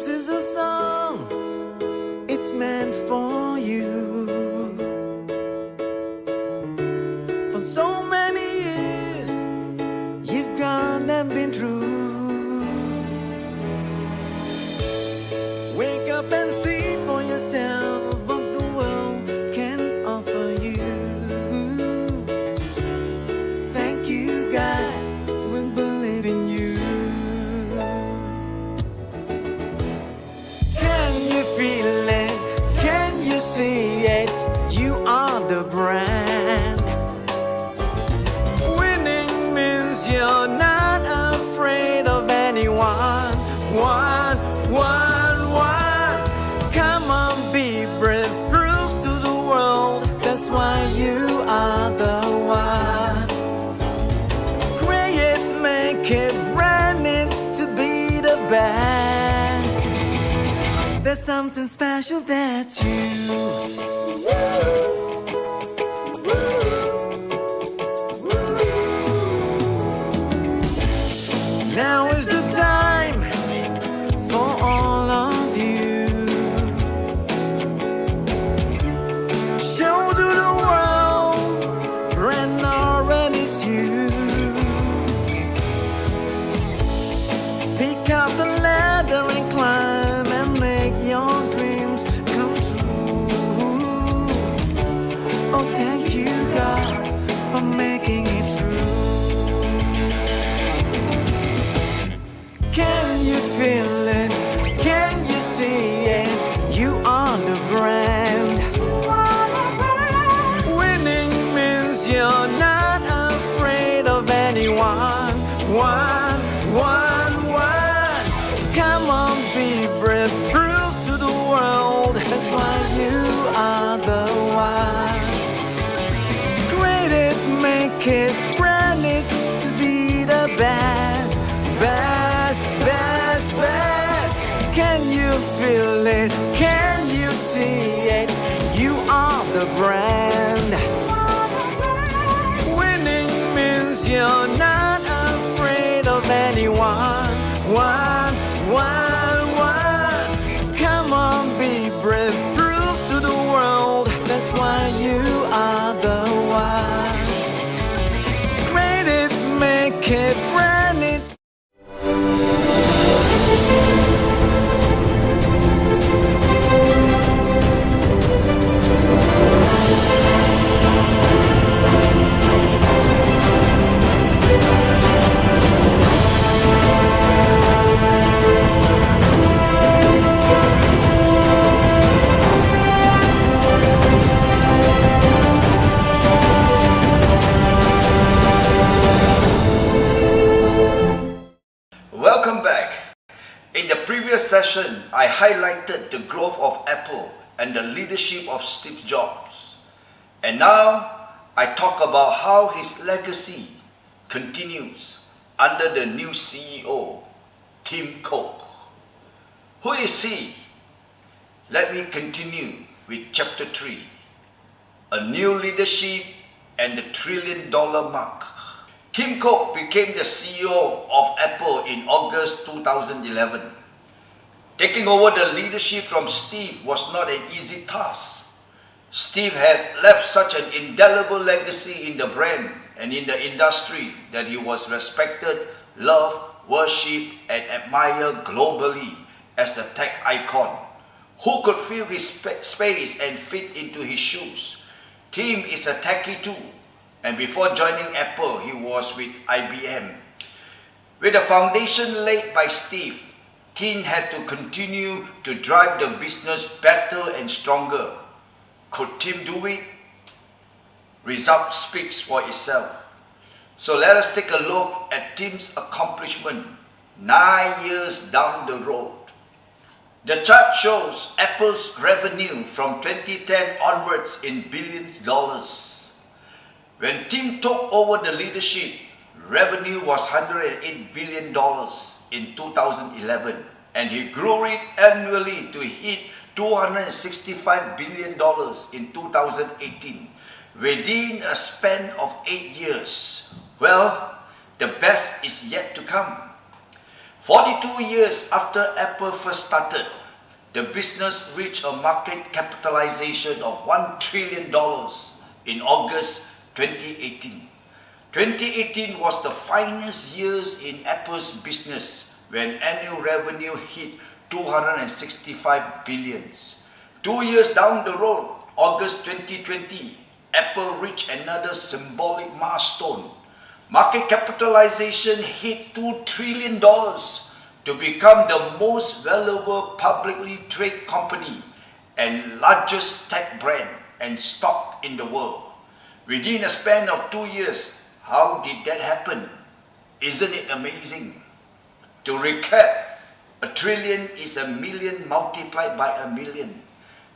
This is a song, it's meant for you. For so many years, you've gone and been through. Wake up and see for yourself what the world can offer you. Thank you, God, we believe in you. Can you feel it? Can you see it? You are the brand. Winning means you're not afraid of anyone. Come on, be brave, prove to the world that's why you are the one. Create it, make it, brand it to be the best. There's something special that Now is the time for all of you. Show to the world, brand already is you. Pick up the ladder and climb and make your dreams come true. Oh, thank you, God, for making it true. Can you feel it? Can you see it? You are the brand. Winning means you're not afraid of anyone. Come on, be brave, prove to the world that's why you are the one. Create it, make it, brand it to be the best. Can you feel it? Can you see it? You are the brand. Winning means you're not afraid of anyone. Come on, be brave, prove to the world that's why you are the one. Create it, make it, brand it. Welcome back. In the previous session, I highlighted the growth of Apple and the leadership of Steve Jobs. And now, I talk about how his legacy continues under the new CEO, Tim Cook. Who is he? Let me continue with Chapter 3, a new leadership and the $1 trillion mark. Tim Cook became the CEO of Apple in August 2011. Taking over the leadership from Steve was not an easy task. Steve had left such an indelible legacy in the brand and in the industry that he was respected, loved, worshipped, and admired globally as a tech icon. Who could fill his space and fit into his shoes? Tim is a techie too. And before joining Apple, he was with IBM. With the foundation laid by Steve, Tim had to continue to drive the business better and stronger. Could Tim do it? Result speaks for itself. So let us take a look at Tim's accomplishment 9 years down the road. The chart shows Apple's revenue from 2010 onwards in billions of dollars. When Tim took over the leadership, revenue was $108 billion in 2011, and he grew it annually to hit $265 billion in 2018, within a span of 8 years. Well, the best is yet to come. 42 years after Apple first started, the business reached a market capitalization of $1 trillion in August 2018. 2018 was the finest years in Apple's business when annual revenue hit 265 billions. 2 years down the road, August 2020, Apple reached another symbolic milestone. Market capitalization hit $2 trillion to become the most valuable publicly traded company and largest tech brand and stock in the world. Within a span of 2 years, how did that happen? Isn't it amazing? To recap, a trillion is a million multiplied by a million.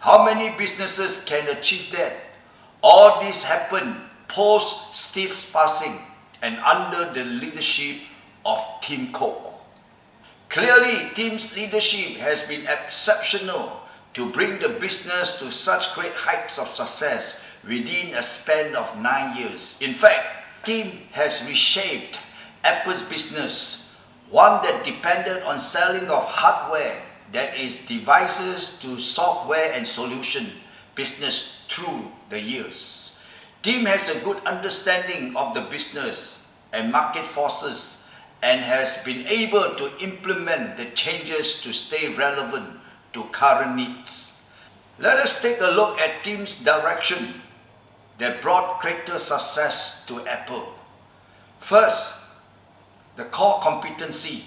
How many businesses can achieve that? All this happened post Steve's passing and under the leadership of Tim Cook. Clearly, Tim's leadership has been exceptional to bring the business to such great heights of success within a span of 9 years. In fact, Tim has reshaped Apple's business, one that depended on selling of hardware, that is devices, to software and solution business through the years. Tim has a good understanding of the business and market forces and has been able to implement the changes to stay relevant to current needs. Let us take a look at Tim's direction that brought greater success to Apple. First, the core competency.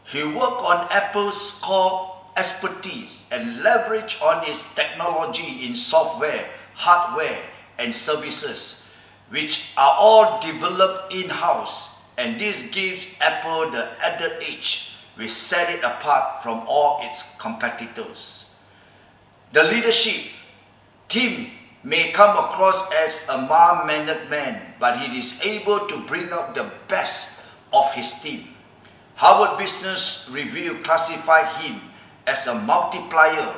He worked on Apple's core expertise and leveraged on its technology in software, hardware, and services, which are all developed in-house, and this gives Apple the added edge which set it apart from all its competitors. The leadership. Tim may come across as a mild-mannered man, but he is able to bring out the best of his team. Harvard Business Review classified him as a multiplier,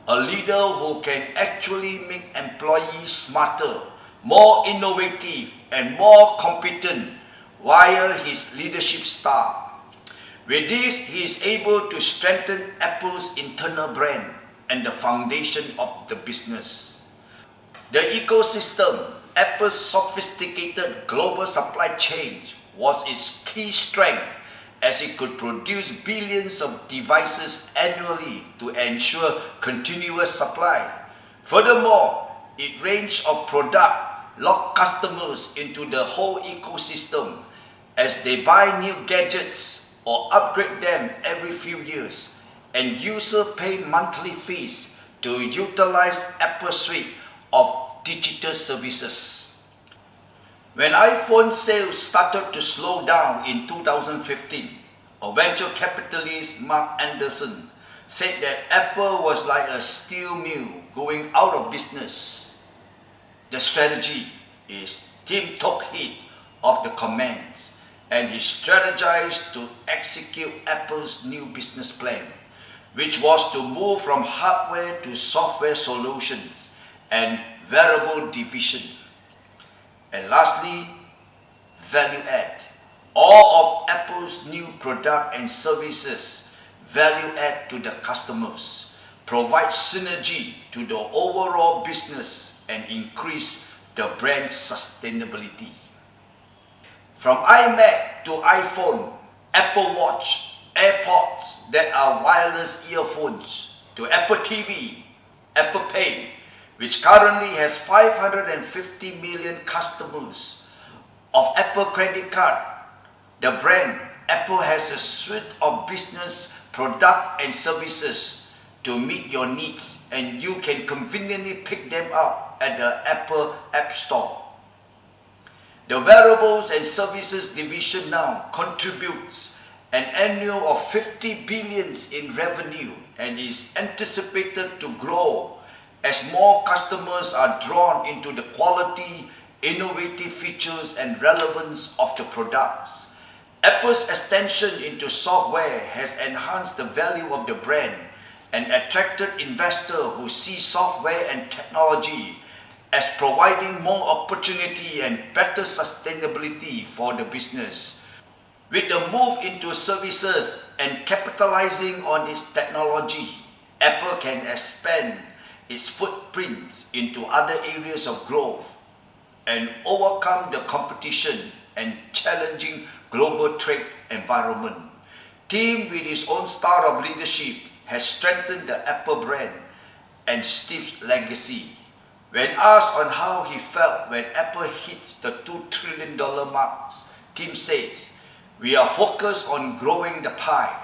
a leader who can actually make employees smarter, more innovative, and more competent via his leadership style. With this, he is able to strengthen Apple's internal brand and the foundation of the business. The ecosystem. Apple's sophisticated global supply chain was its key strength, as it could produce billions of devices annually to ensure continuous supply. Furthermore, its range of products locked customers into the whole ecosystem as they buy new gadgets or upgrade them every few years, and users pay monthly fees to utilize Apple's suite of digital services. When iPhone sales started to slow down in 2015, a venture capitalist, Mark Anderson, said that Apple was like a steel mill going out of business. The strategy is Tim took heed of the commands and he strategized to execute Apple's new business plan, which was to move from hardware to software solutions and variable division. And lastly, value add. All of Apple's new product and services value add to the customers, provide synergy to the overall business, and increase the brand's sustainability. From iMac to iPhone, Apple Watch, AirPods that are wireless earphones, to Apple TV, Apple Pay, which currently has 550 million customers, of Apple Credit Card. The brand Apple has a suite of business products and services to meet your needs, and you can conveniently pick them up at the Apple App Store. The Wearables and Services division now contributes an annual of 50 billions in revenue and is anticipated to grow as more customers are drawn into the quality, innovative features and relevance of the products. Apple's extension into software has enhanced the value of the brand and attracted investors who see software and technology as providing more opportunity and better sustainability for the business. With the move into services and capitalizing on its technology, Apple can expand its footprints into other areas of growth and overcome the competition and challenging global trade environment. Tim, with his own style of leadership, has strengthened the Apple brand and Steve's legacy. When asked on how he felt when Apple hits the $2 trillion mark, Tim says, "We are focused on growing the pie,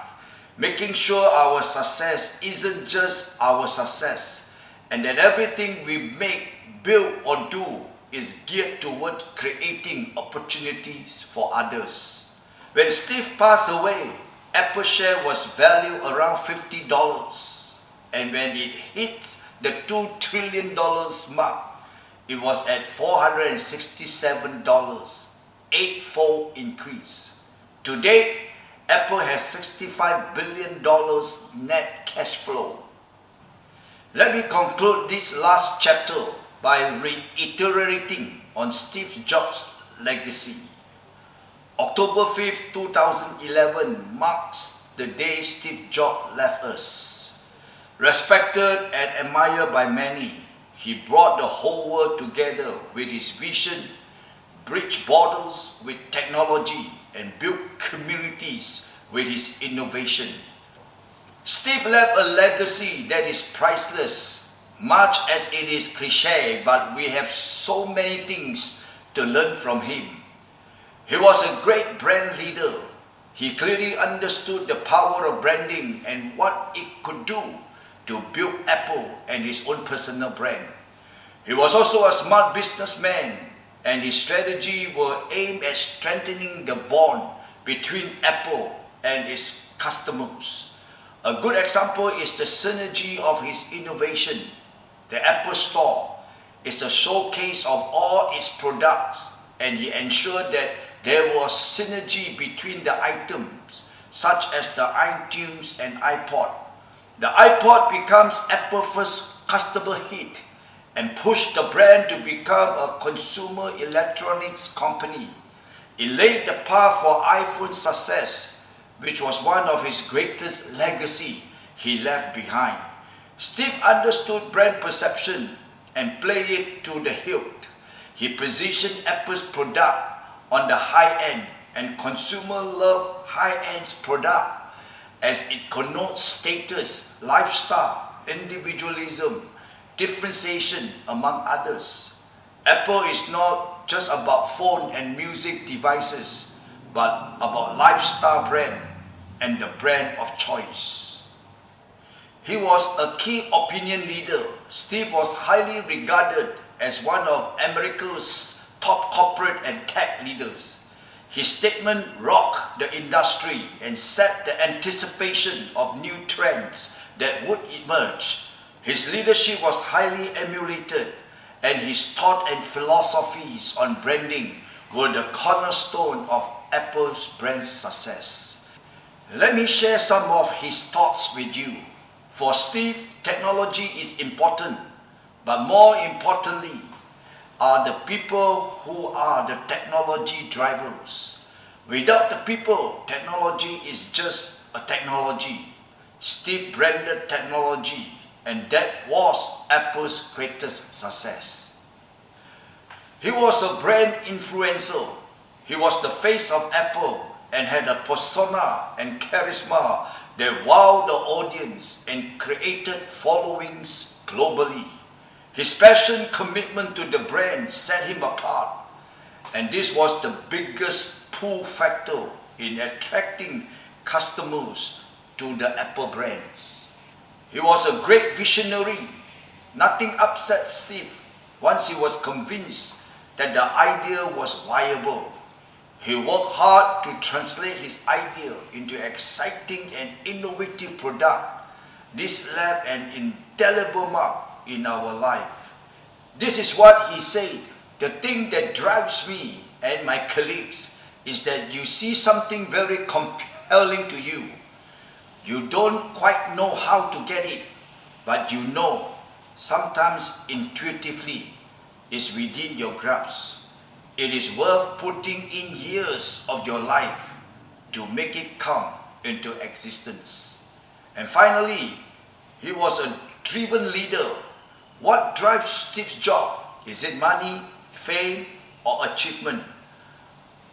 making sure our success isn't just our success, and that everything we make, build or do is geared toward creating opportunities for others." When Steve passed away, Apple share was valued around $50, and when it hit the $2 trillion mark, it was at $467, eightfold increase. To date, Apple has $65 billion net cash flow. Let me conclude this last chapter by reiterating on Steve Jobs' legacy. October 5th, 2011 marks the day Steve Jobs left us. Respected and admired by many, he brought the whole world together with his vision, bridged borders with technology, and built communities with his innovation. Steve left a legacy that is priceless, much as it is cliché, but we have so many things to learn from him. He was a great brand leader. He clearly understood the power of branding and what it could do to build Apple and his own personal brand. He was also a smart businessman, and his strategy were aimed at strengthening the bond between Apple and its customers. A good example is the synergy of his innovation. The Apple Store is a showcase of all its products, and he ensured that there was synergy between the items, such as the iTunes and iPod. The iPod becomes Apple's first customer hit and pushed the brand to become a consumer electronics company. It laid the path for iPhone's success, which was one of his greatest legacy he left behind. Steve understood brand perception and played it to the hilt. He positioned Apple's product on the high end, and consumer love high-end product as it connotes status, lifestyle, individualism, differentiation, among others. Apple is not just about phone and music devices, but about lifestyle brand and the brand of choice. He was a key opinion leader. Steve was highly regarded as one of America's top corporate and tech leaders. His statement rocked the industry and set the anticipation of new trends that would emerge. His leadership was highly emulated, and his thought and philosophies on branding were the cornerstone of Apple's brand success. Let me share some of his thoughts with you. For Steve, technology is important, but more importantly, are the people who are the technology drivers. Without the people, technology is just a technology. Steve branded technology, and that was Apple's greatest success. He was a brand influencer. He was the face of Apple and had a persona and charisma that wowed the audience and created followings globally. His passion, commitment to the brand set him apart, and this was the biggest pull factor in attracting customers to the Apple brands. He was a great visionary. Nothing upset Steve once he was convinced that the idea was viable. He worked hard to translate his idea into exciting and innovative product. This left an indelible mark in our life. This is what he said: "The thing that drives me and my colleagues is that you see something very compelling to you. You don't quite know how to get it, but you know, sometimes intuitively, it's within your grasp. It is worth putting in years of your life to make it come into existence. And finally, he was a driven leader. What drives Steve Jobs? Is it money, fame, or achievement?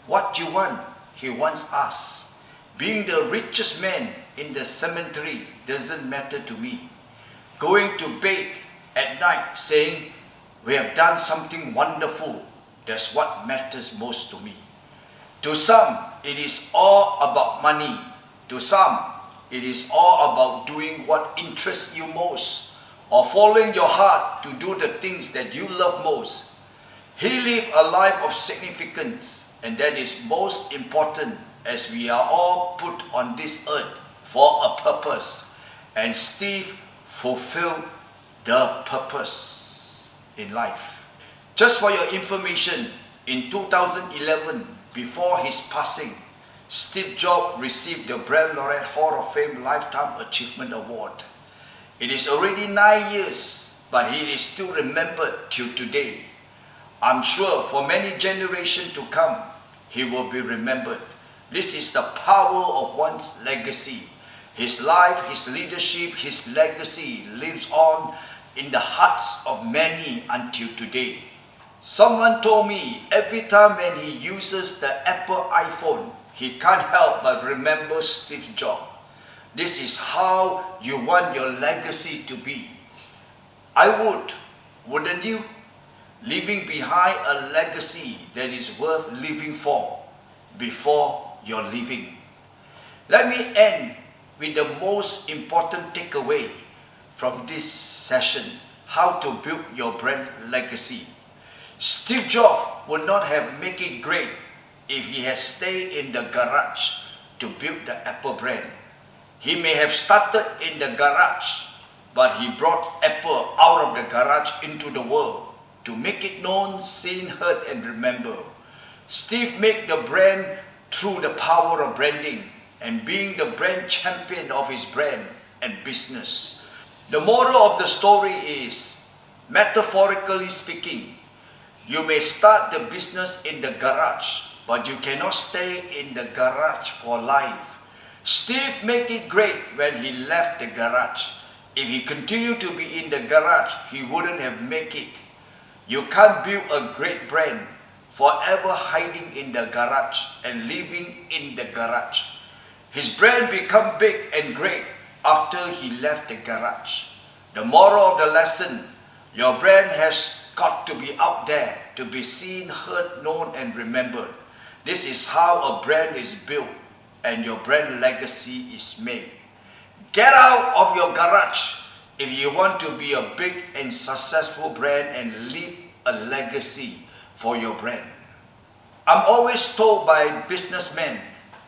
What you want, he wants us. Being the richest man in the cemetery doesn't matter to me. Going to bed at night saying, we have done something wonderful, that's what matters most to me. To some, it is all about money. To some, it is all about doing what interests you most, or following your heart to do the things that you love most. He lived a life of significance, and that is most important, as we are all put on this earth for a purpose. And Steve fulfilled the purpose in life. Just for your information, in 2011, before his passing, Steve Jobs received the Brand Laureate Hall of Fame Lifetime Achievement Award. It is already 9 years, but he is still remembered till today. I'm sure for many generations to come, he will be remembered. This is the power of one's legacy. His life, his leadership, his legacy lives on in the hearts of many until today. Someone told me every time when he uses the Apple iPhone, he can't help but remember Steve Jobs. This is how you want your legacy to be. I would, wouldn't you? Leaving behind a legacy that is worth living for before you're leaving. Let me end with the most important takeaway from this session: how to build your brand legacy. Steve Jobs would not have made it great if he had stayed in the garage to build the Apple brand. He may have started in the garage, but he brought Apple out of the garage into the world to make it known, seen, heard, and remembered. Steve made the brand through the power of branding and being the brand champion of his brand and business. The moral of the story is, metaphorically speaking, you may start the business in the garage, but you cannot stay in the garage for life. Steve made it great when he left the garage. If he continued to be in the garage, he wouldn't have made it. You can't build a great brand forever hiding in the garage and living in the garage. His brand became big and great after he left the garage. The moral of the lesson: your brand has got to be out there, to be seen, heard, known, and remembered. This is how a brand is built and your brand legacy is made. Get out of your garage if you want to be a big and successful brand and leave a legacy for your brand. I'm always told by businessmen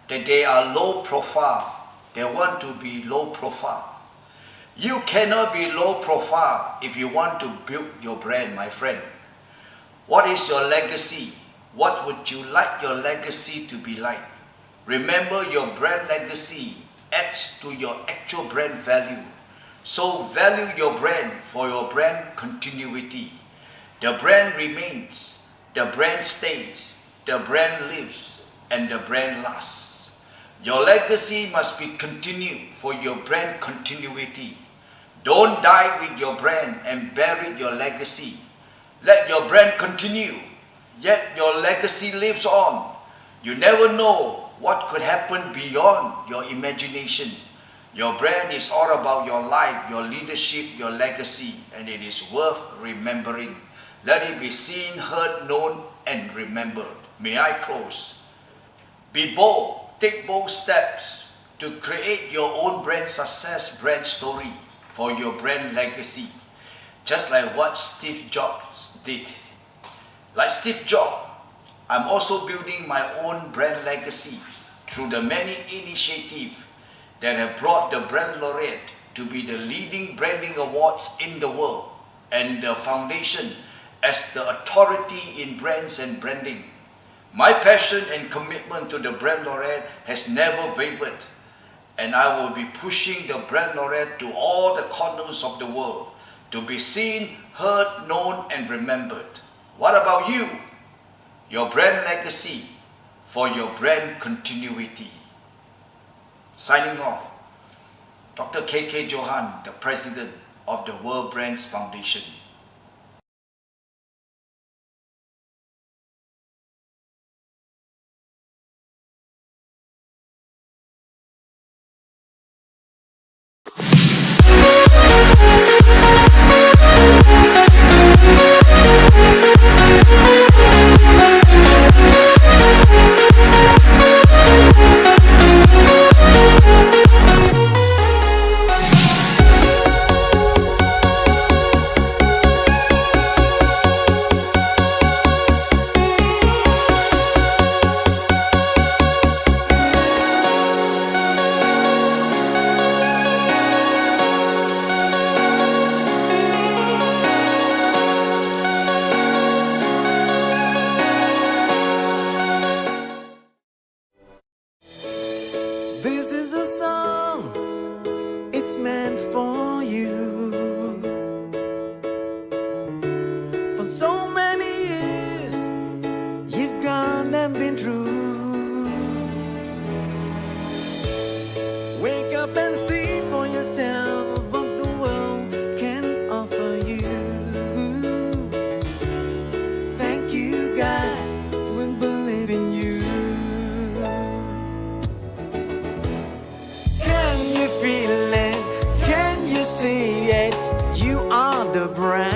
that they are low profile. They want to be low profile. You cannot be low profile if you want to build your brand, my friend. What is your legacy? What would you like your legacy to be like? Remember, your brand legacy adds to your actual brand value. So value your brand for your brand continuity. The brand remains, the brand stays, the brand lives, and the brand lasts. Your legacy must be continued for your brand continuity. Don't die with your brand and bury your legacy. Let your brand continue, yet your legacy lives on. You never know what could happen beyond your imagination. Your brand is all about your life, your leadership, your legacy, and it is worth remembering. Let it be seen, heard, known, and remembered. May I close? Be bold. Take bold steps to create your own brand success, brand story for your brand legacy. Just like what Steve Jobs did. Like Steve Jobs, I'm also building my own brand legacy through the many initiatives that have brought the Brand Laureate to be the leading branding awards in the world and the foundation as the authority in brands and branding. My passion and commitment to the Brand Laureate has never wavered, and I will be pushing the Brand Laureate to all the corners of the world to be seen, heard, known, and remembered. What about you? Your brand legacy for your brand continuity. Signing off, Dr. K.K. Johan, the President of the World Brands Foundation. This is a song, it's meant for you. For so many years, you've gone and been through. Wake up and see for yourself what the world can offer you. Thank you, God, we believe in you. Can you feel it? Can you see it? You are the brand.